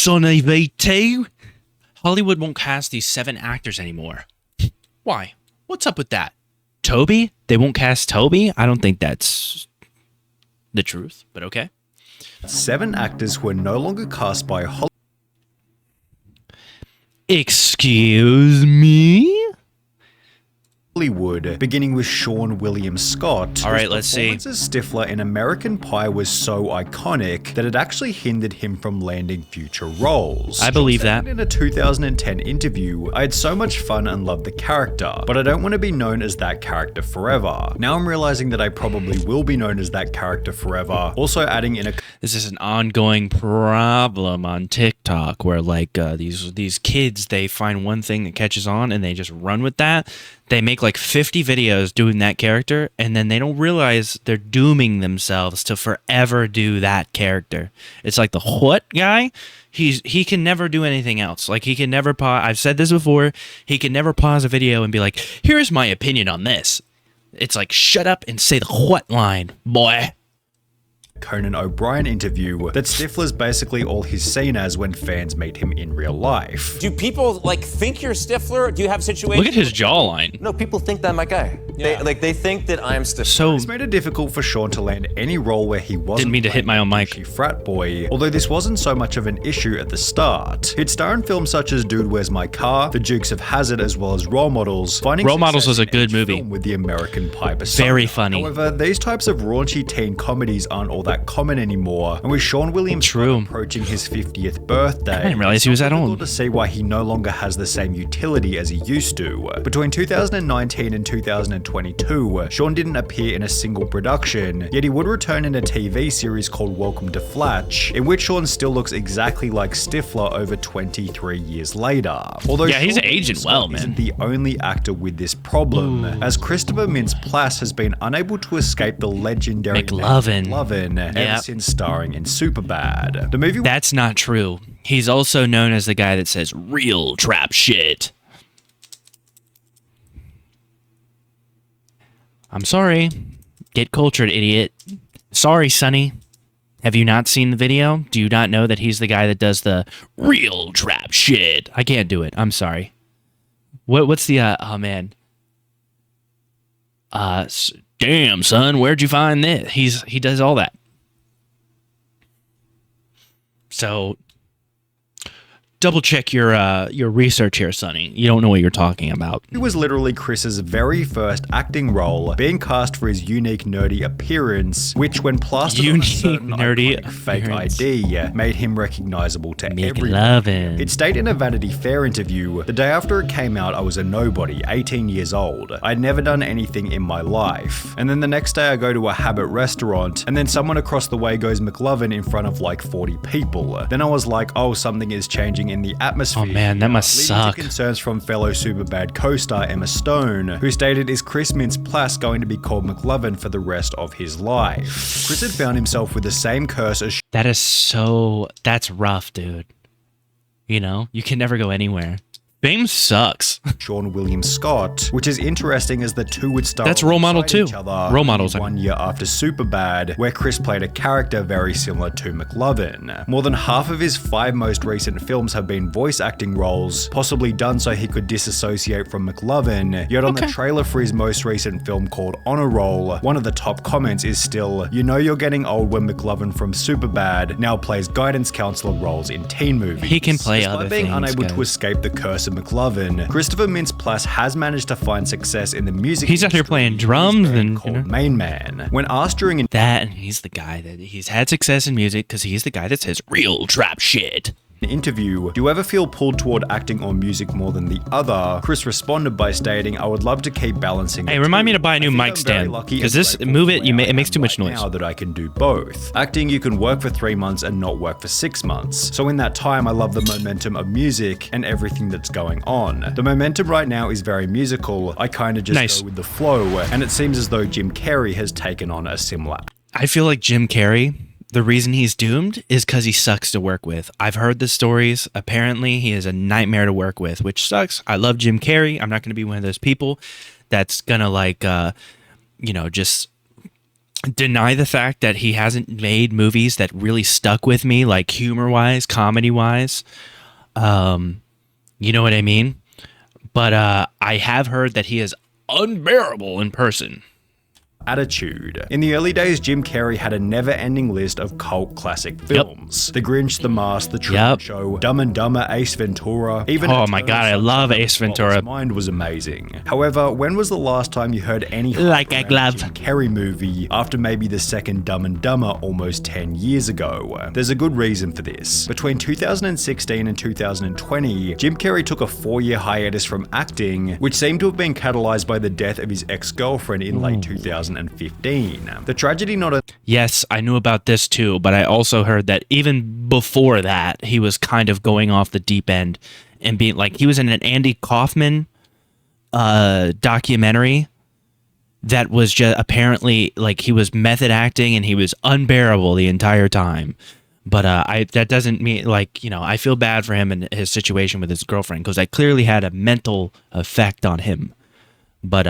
Sonny V2. Hollywood won't cast these 7 actors anymore. Why? What's up with that? Toby? They won't cast Toby? I don't think that's the truth, but okay. 7 actors who are no longer cast by Hollywood. Excuse me? Beginning with Sean William Scott. All right, let's see. His performance as Stifler in American Pie was so iconic that it actually hindered him from landing future roles. I believe that. In a 2010 interview, I had so much fun and loved the character, but I don't want to be known as that character forever. Now I'm realizing that I probably will be known as that character forever. Also adding in a... This is an ongoing problem on TikTok where like these kids, they find one thing that catches on and they just run with that. They make like 50 videos doing that character, and then they don't realize they're dooming themselves to forever do that character. It's like the what guy? He can never do anything else. Like he can never pause. I've said this before. He can never pause a video and be like, "Here's my opinion on this." It's like, shut up and say the what line, boy. Conan O'Brien interview that Stifler's basically all he's seen as when fans meet him in real life. Do people like think you're Stifler? Do you have situations? Look at his jawline. No, people think that I'm my guy. Yeah. They think that I'm Stifler. So This made it difficult for Sean to land any role where he wasn't didn't mean to hit my own mic. a frat boy, although this wasn't so much of an issue at the start. He'd star in films such as Dude, Where's My Car, The Dukes of Hazzard, as well as Role Models. Role Models was a good movie. With the American Pie persona. Very funny. However, these types of raunchy teen comedies aren't all that common anymore. And with Sean William Scott approaching his 50th birthday, I didn't realize he was that old. It's difficult to see why he no longer has the same utility as he used to. Between 2019 and 2022, Sean didn't appear in a single production, yet he would return in a TV series called Welcome to Flatch, in which Sean still looks exactly like Stifler over 23 years later. Although yeah, he's Sean aging Scott well, man. isn't the only actor with this problem, as Christopher Mintz-Plasse has been unable to escape the legendary McLovin. McLovin ever Yep. since starring in Superbad. The movie. That's not true. He's also known as the guy that says real trap shit. I'm sorry. Get cultured, idiot. Sorry, Sonny. Have you not seen the video? Do you not know that he's the guy that does the real trap shit? I can't do it. I'm sorry. What's the oh man. Damn, son, where'd you find this? He does all that. So double check your research here, Sonny. You don't know what you're talking about. It was literally Chris's very first acting role, being cast for his unique nerdy appearance, which when plastered on a certain nerdy iconic fake appearance. ID, made him recognizable to everyone. McLovin. It stated in a Vanity Fair interview, the day after it came out, I was a nobody, 18 years old. I'd never done anything in my life. And then the next day I go to a Habit restaurant, and then someone across the way goes McLovin in front of like 40 people. Then I was like, oh, something is changing in the atmosphere. Oh man, that must Leading suck. to concerns from fellow Superbad co-star Emma Stone, who stated, is Chris Mintz-Plasse going to be called McLovin for the rest of his life? Chris had found himself with the same curse as That's rough, dude. You know, you can never go anywhere. Fame sucks. Sean William Scott, which is interesting as the two would star That's Role Model alongside too. each other Role Models, I mean. 1 year after Superbad, where Chris played a character very similar to McLovin. More than half of his 5 most recent films have been voice acting roles, possibly done so he could disassociate from McLovin, yet on the trailer for his most recent film called Honor Roll, one of the top comments is still, you know you're getting old when McLovin from Superbad now plays guidance counselor roles in teen movies. He can play Despite other being things, unable to guys. escape the curse of McLovin, Christopher Mintz-Plasse has managed to find success in the music He's out here industry playing with his drums band and, called you know. Main Man. When asked during an And he's the guy that he's had success in music because he's the guy that says real trap shit. interview, do you ever feel pulled toward acting or music more than the other? Chris responded by stating, I would love to keep balancing. Hey, the remind me two. to buy a new I think mic I'm stand, very lucky 'cause and this- grateful move for it, you where it I makes am too much right noise. Now that I can do both. Acting, you can work for 3 months and not work for 6 months. So in that time, I love the momentum of music and everything that's going on. The momentum right now is very musical. I kind of just Nice. go with the flow, and it seems as though Jim Carrey has taken on a similar. I feel like Jim Carrey, the reason he's doomed is because he sucks to work with. I've heard the stories. Apparently, he is a nightmare to work with, which sucks. I love Jim Carrey. I'm not going to be one of those people that's going to just deny the fact that he hasn't made movies that really stuck with me, like humor-wise, comedy-wise. You know what I mean? But I have heard that he is unbearable in person. Attitude. In the early days, Jim Carrey had a never-ending list of cult classic films. The Grinch, The Mask, The Truman Show, Dumb and Dumber, Ace Ventura. Even oh my god, I love Ace Ventura. Mind was amazing. However, when was the last time you heard any like a glove Jim Carrey movie after maybe the second Dumb and Dumber almost 10 years ago? There's a good reason for this. Between 2016 and 2020, Jim Carrey took a 4-year hiatus from acting, which seemed to have been catalyzed by the death of his ex-girlfriend in late 2015. The tragedy not a- Yes, I knew about this too, but I also heard that even before that, he was kind of going off the deep end and being like, he was in an Andy Kaufman documentary that was just apparently like he was method acting and he was unbearable the entire time. But that doesn't mean, like, you know, I feel bad for him and his situation with his girlfriend because I clearly had a mental effect on him. But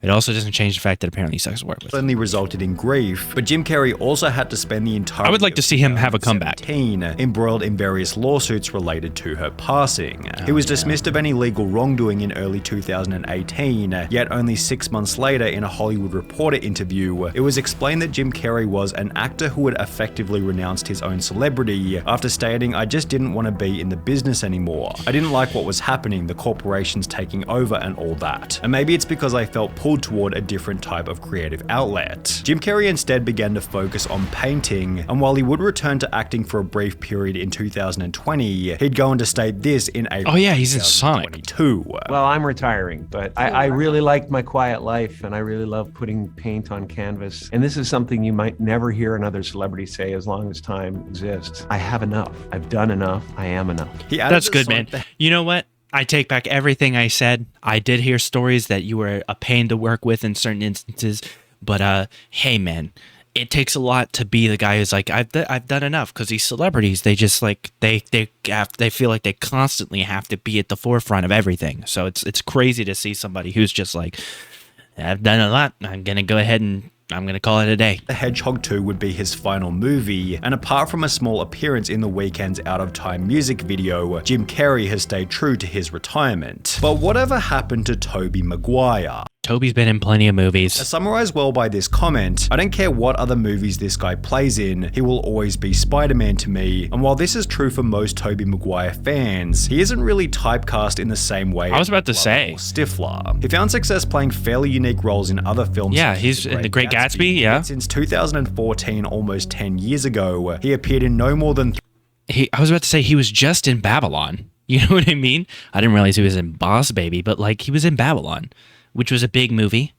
it also doesn't change the fact that apparently he sucks to work with. Only resulted in grief, but Jim Carrey also had to spend the entire. I would like to see him have a comeback. Embroiled in various lawsuits related to her passing. He was dismissed of any legal wrongdoing in early 2018, yet only 6 months later in a Hollywood Reporter interview, it was explained that Jim Carrey was an actor who had effectively renounced his own celebrity after stating, "I just didn't want to be in the business anymore. I didn't like what was happening, the corporations taking over and all that. And maybe it's because I felt pulled toward a different type of creative outlet." Jim Carrey instead began to focus on painting, and while he would return to acting for a brief period in 2020, he'd go on to state this in April. Oh yeah, he's in Sonic. Well, I'm retiring, but I really like my quiet life, and I really love putting paint on canvas. And this is something you might never hear another celebrity say as long as time exists. I have enough. I've done enough. I am enough. That's good, man. You know what? I take back everything I said. I did hear stories that you were a pain to work with in certain instances, but hey, man, it takes a lot to be the guy who's like, I've done enough, because these celebrities, they just like they feel like they constantly have to be at the forefront of everything. So it's crazy to see somebody who's just like, I've done a lot. I'm gonna go ahead and I'm going to call it a day. The Hedgehog 2 would be his final movie, and apart from a small appearance in The Weeknd's Out of Time music video, Jim Carrey has stayed true to his retirement. But whatever happened to Tobey Maguire? Toby's been in plenty of movies. Summarized well by this comment, I don't care what other movies this guy plays in, he will always be Spider-Man to me. And while this is true for most Tobey Maguire fans, he isn't really typecast in the same way. I was about to say. Stifler. He found success playing fairly unique roles in other films. Yeah, he's in The Great Gatsby, yeah. Since 2014, almost 10 years ago, he appeared in no more than I was about to say he was just in Babylon. You know what I mean? I didn't realize he was in Boss Baby, but like he was in Babylon, which was a big movie.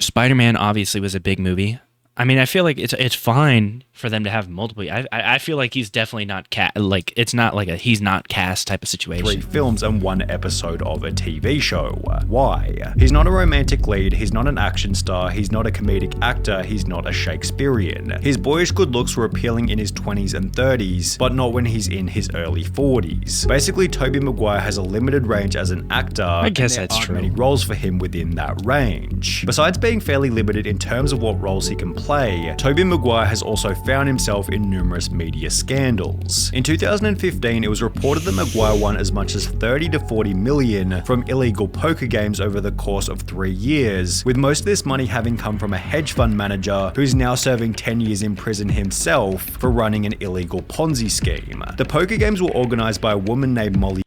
Spider-Man obviously was a big movie. I mean, I feel like it's fine for them to have multiple. I feel like he's definitely not like it's not like a he's not cast type of situation. 3 films and 1 episode of a TV show. Why? He's not a romantic lead, he's not an action star, he's not a comedic actor, he's not a Shakespearean. His boyish good looks were appealing in his 20s and 30s, but not when he's in his early 40s. Basically, Tobey Maguire has a limited range as an actor. I guess that's true. Many roles for him within that range. Besides being fairly limited in terms of what roles he can play, Tobey Maguire has also found himself in numerous media scandals. In 2015, it was reported that Maguire won as much as 30 to 40 million from illegal poker games over the course of 3 years, with most of this money having come from a hedge fund manager who's now serving 10 years in prison himself for running an illegal Ponzi scheme. The poker games were organized by a woman named Molly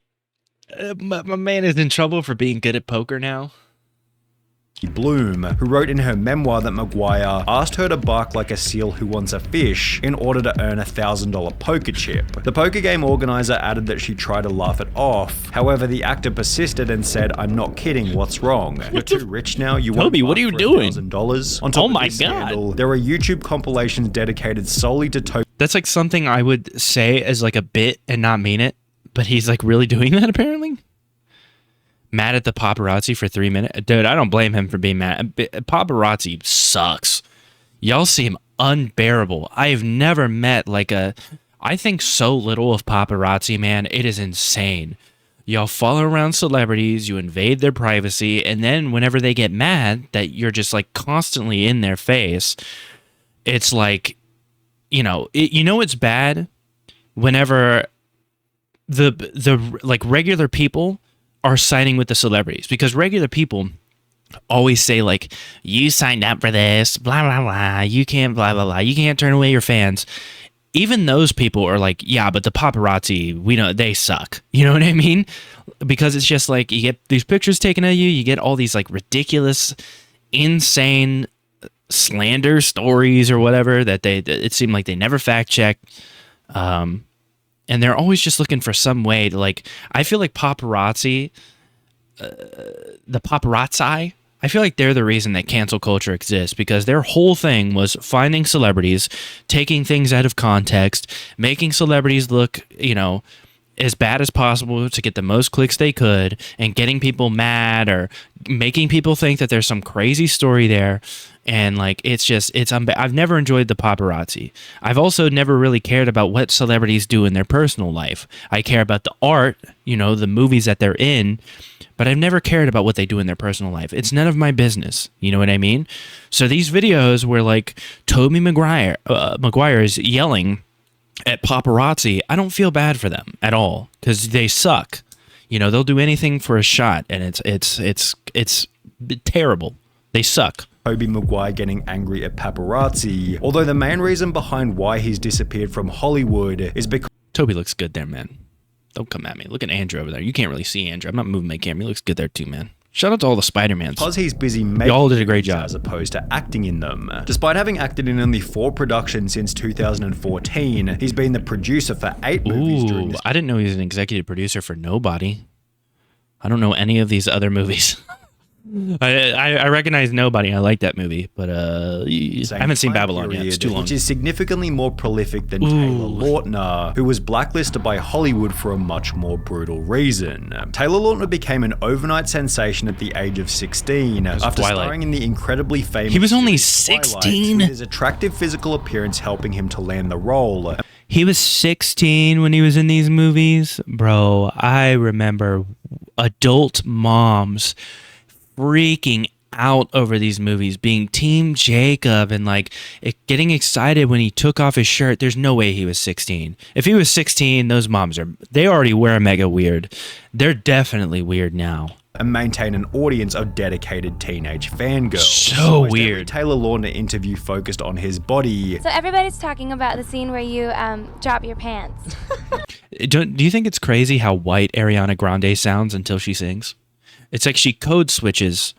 My man is in trouble for being good at poker now. Bloom, who wrote in her memoir that Maguire asked her to bark like a seal who wants a fish in order to earn a $1,000 poker chip. The poker game organizer added that she tried to laugh it off. However, the actor persisted and said, "I'm not kidding, what's wrong? You're too rich now, you want Toby, what are you doing? $1,000?" On top of this scandal, there are YouTube compilations dedicated solely to Toby. That's like something I would say as like a bit and not mean it, but he's like really doing that apparently. Mad at the paparazzi for 3 minutes. Dude, I don't blame him for being mad. Paparazzi sucks. Y'all seem unbearable. I've never met like I think so little of paparazzi, man. It is insane. Y'all follow around celebrities, you invade their privacy, and then whenever they get mad that you're just like constantly in their face, it's like, it's bad whenever the like regular people are siding with the celebrities, because regular people always say like, you signed up for this, blah blah blah, you can't blah blah blah, you can't turn away your fans. Even those people are like, yeah, but the paparazzi, we know they suck. You know what I mean? Because it's just like, you get these pictures taken of you, you get all these like ridiculous, insane slander stories or whatever that it seemed like they never fact check. And they're always just looking for some way to like, I feel like paparazzi, I feel like they're the reason that cancel culture exists, because their whole thing was finding celebrities, taking things out of context, making celebrities look, as bad as possible to get the most clicks they could, and getting people mad or making people think that there's some crazy story there. And like, I've never enjoyed the paparazzi. I've also never really cared about what celebrities do in their personal life. I care about the art, the movies that they're in, but I've never cared about what they do in their personal life. It's none of my business. You know what I mean? So these videos where like Tobey Maguire is yelling at paparazzi, I don't feel bad for them at all, because they suck. They'll do anything for a shot, and it's terrible. They suck. Tobey Maguire getting angry at paparazzi, although the main reason behind why he's disappeared from Hollywood is because Toby looks good there, man. Don't come at me. Look at Andrew over there. You can't really see Andrew. I'm not moving my camera. He looks good there too, man. Shout out to all the Spider-Mans. Because he's busy making y'all did a great job as opposed to acting in them. Despite having acted in only 4 productions since 2014, he's been the producer for 8 movies during this. I didn't know he was an executive producer for Nobody. I don't know any of these other movies. I recognize Nobody. I like that movie, but I haven't seen Babylon yet. It's too long. Which is significantly more prolific than Taylor Lautner, who was blacklisted by Hollywood for a much more brutal reason. Taylor Lautner became an overnight sensation at the age of 16 after starring in the incredibly famous. He was only series 16. With his attractive physical appearance helping him to land the role. He was 16 when he was in these movies, bro. I remember adult moms freaking out over these movies, being Team Jacob and like getting excited when he took off his shirt. There's no way he was 16. If he was 16, those moms they already were mega weird. They're definitely weird now. And maintain an audience of dedicated teenage fangirls. So weird. Every Taylor Lautner interview focused on his body. So everybody's talking about the scene where you drop your pants. Do you think it's crazy how white Ariana Grande sounds until she sings? It's like she code switches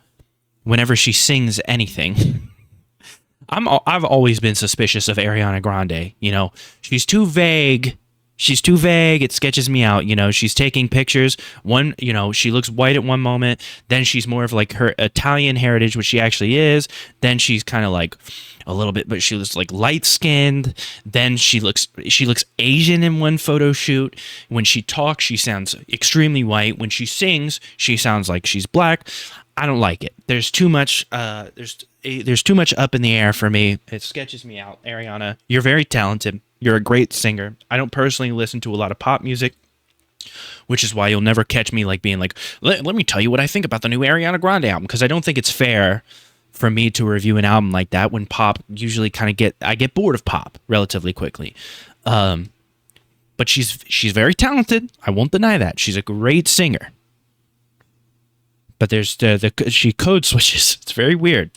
whenever she sings anything. I've always been suspicious of Ariana Grande. She's too vague. It sketches me out. She's taking pictures. She looks white at one moment. Then she's more of like her Italian heritage, which she actually is. Then she's kind of like a little bit, but she looks like light skinned. Then she looks Asian in one photo shoot. When she talks, she sounds extremely white. When she sings, she sounds like she's black. I don't like it. There's too much. There's too much up in the air for me. It sketches me out. Ariana, you're very talented. You're a great singer. I don't personally listen to a lot of pop music, which is why you'll never catch me like being like, let me tell you what I think about the new Ariana Grande album, because I don't think it's fair for me to review an album like that when pop usually I get bored of pop relatively quickly. But she's very talented. I won't deny that. She's a great singer. But there's she code switches. It's very weird.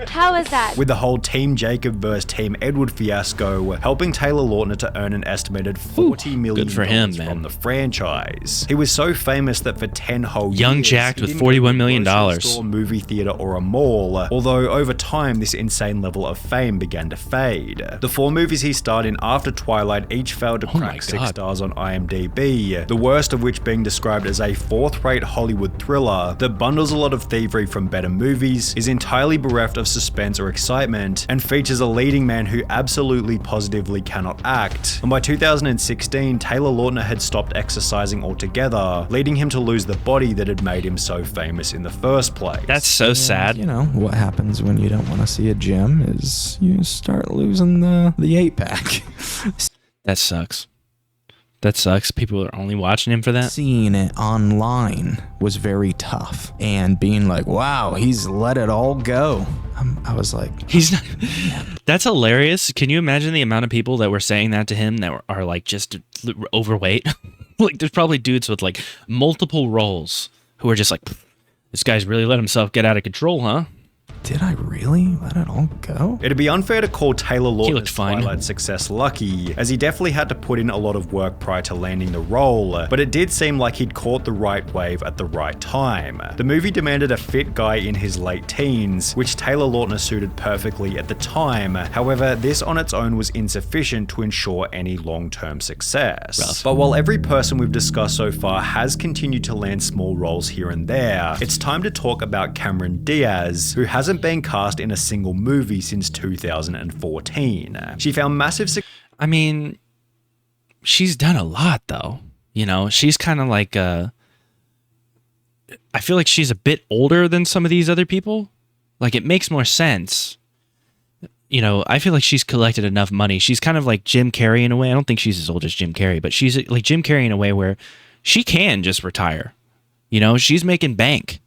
How is that? With the whole Team Jacob versus Team Edward fiasco helping Taylor Lautner to earn an estimated $40 million good for him, man. from the franchise. He was so famous that for 10 whole years, Young Jacked with he didn't go to $41 a million. grocery store, movie theater, or a mall. Although over time, this insane level of fame began to fade. The 4 movies he starred in after Twilight each failed to crack 6 stars on IMDb. The worst of which being described as a 4th-rate Hollywood thriller that bundles a lot of thievery from better movies, is entirely bereft of suspense or excitement, and features a leading man who absolutely positively cannot act. And by 2016, Taylor Lautner had stopped exercising altogether, leading him to lose the body that had made him so famous in the first place. That's so sad. What happens when you don't want to see a gym is you start losing the 8-pack. That sucks. That sucks. People are only watching him for that. Seeing it online was very tough, and being like, wow, he's let it all go. I was like, He's not. That's hilarious. Can you imagine the amount of people that were saying that to him that are like just overweight? Like, there's probably dudes with like multiple roles who are just like, this guy's really let himself get out of control, huh? did I really let it all go? It'd be unfair to call Taylor looked Lautner's fine. Twilight success lucky, as he definitely had to put in a lot of work prior to landing the role, but it did seem like he'd caught the right wave at the right time. The movie demanded a fit guy in his late teens, which Taylor Lautner suited perfectly at the time. However, this on its own was insufficient to ensure any long-term success. Rough. But while every person we've discussed so far has continued to land small roles here and there, it's time to talk about Cameron Diaz, who hasn't been cast in a single movie since 2014. She found massive success. I mean, she's done a lot though. You know, she's kind of like I feel like she's a bit older than some of these other people. Like, it makes more sense. You know, I feel like she's collected enough money. She's kind of like Jim Carrey in a way. I don't think she's as old as Jim Carrey, but she's like Jim Carrey in a way where she can just retire. You know, she's making bank.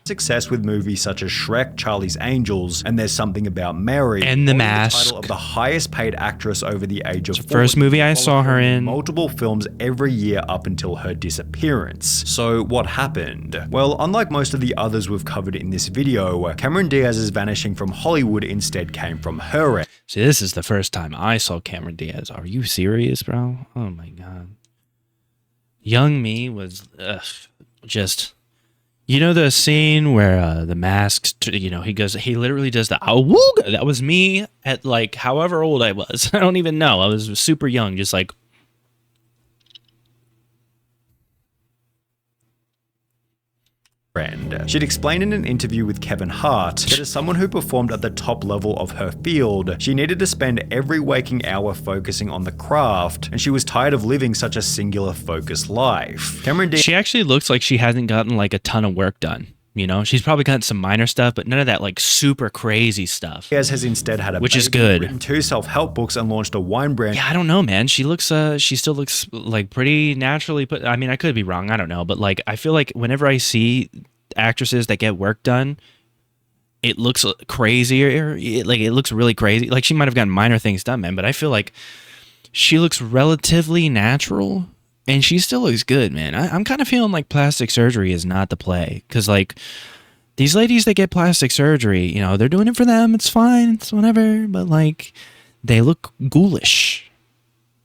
Success with movies such as Shrek, Charlie's Angels, and There's Something About Mary, And The holding Mask. the title of the highest paid actress over the age of 40. First movie I saw her in. Multiple films every year up until her disappearance. So what happened? Well, unlike most of the others we've covered in this video, Cameron Diaz's vanishing from Hollywood instead came from her end. See, this is the first time I saw Cameron Diaz. Are you serious, bro? Oh my god. Young me was just... You know the scene where the mask, you know, he literally does the awooga. That was me at like however old I was. I don't even know. I was super young, just like. She'd explained in an interview with Kevin Hart that as someone who performed at the top level of her field, she needed to spend every waking hour focusing on the craft, and she was tired of living such a singular focused life. Cameron Diaz She actually looks like she hasn't gotten like a ton of work done. You know, she's probably gotten some minor stuff, but none of that like super crazy stuff. has instead had a Which is baby, good. written 2 self-help books, and launched a wine brand. Yeah, I don't know, man. She still looks like pretty naturally put. I mean, I could be wrong. I don't know, but like, I feel like whenever I see actresses that get work done, it looks crazier. It looks really crazy. Like, she might have gotten minor things done, man, but I feel like she looks relatively natural, and she still looks good, man. I'm kind of feeling like plastic surgery is not the play, because like these ladies that get plastic surgery, you know, they're doing it for them. It's fine. It's whatever. But like, they look ghoulish.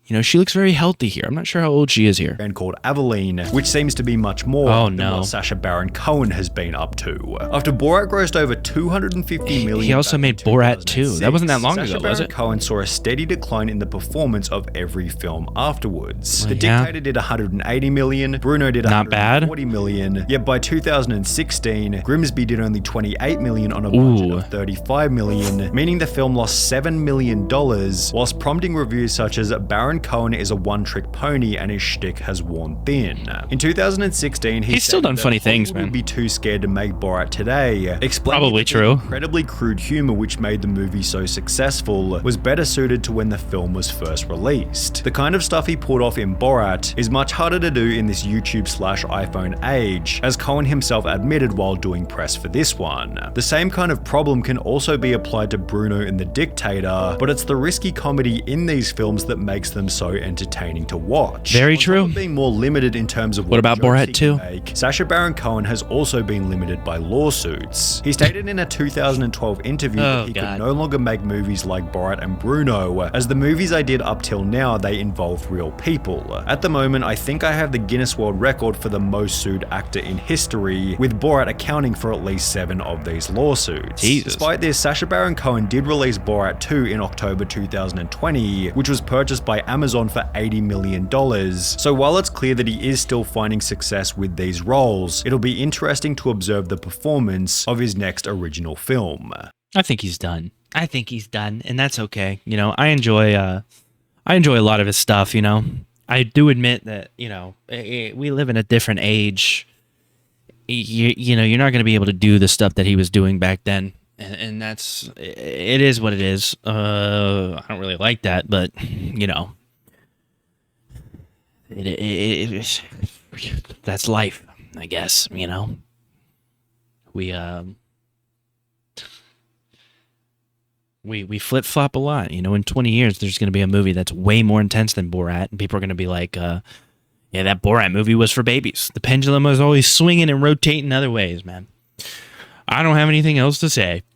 You know, she looks very healthy here. I'm not sure how old she is here. Brand called Aveline, which seems to be much more Oh, than no. what Sacha Baron Cohen has been up to. After Borat grossed over $250 million, He also back made in Borat 2. That wasn't that long Sacha ago, was Baron it? Cohen saw a steady decline in the performance of every film afterwards. Well, The yeah. Dictator did $180 million, Bruno did Not bad. $140 million, yet by 2016, Grimsby did only $28 million on a budget Ooh. of $35 million, meaning the film lost $7 million, whilst prompting reviews such as Baron Cohen is a one-trick pony and his shtick has worn thin. In 2016, He's still stated done that funny things, Hollywood man. would be too scared to make Borat today, explaining Probably that the true. incredibly crude humor which made the movie so successful was better suited to when the film was first released. The kind of stuff he pulled off in Borat is much harder to do in this YouTube/iPhone age, as Cohen himself admitted while doing press for this one. The same kind of problem can also be applied to Bruno in The Dictator, but it's the risky comedy in these films that makes them so entertaining to watch. Very On top true. of being more limited in terms of What about jokes Borat he 2? can make, Sacha Baron Cohen has also been limited by lawsuits. He stated in a 2012 interview Oh, that he God. could no longer make movies like Borat and Bruno, as the movies I did up till now, they involved real people. At the moment, I think I have the Guinness World Record for the most sued actor in history, with Borat accounting for at least 7 of these lawsuits. Jesus. Despite this, Sacha Baron Cohen did release Borat 2 in October 2020, which was purchased by Amazon for $80 million. So while it's clear that he is still finding success with these roles, it'll be interesting to observe the performance of his next original film. I think he's done. And that's okay. You know, I enjoy a lot of his stuff, you know. I do admit that, you know, we live in a different age. You know, you're not going to be able to do the stuff that he was doing back then. And it is what it is. I don't really like that, but, you know, that's life, I guess. You know, we flip flop a lot. You know, in 20 years, there's going to be a movie that's way more intense than Borat, and people are going to be like, yeah, that Borat movie was for babies. The pendulum was always swinging and rotating other ways, man. I don't have anything else to say.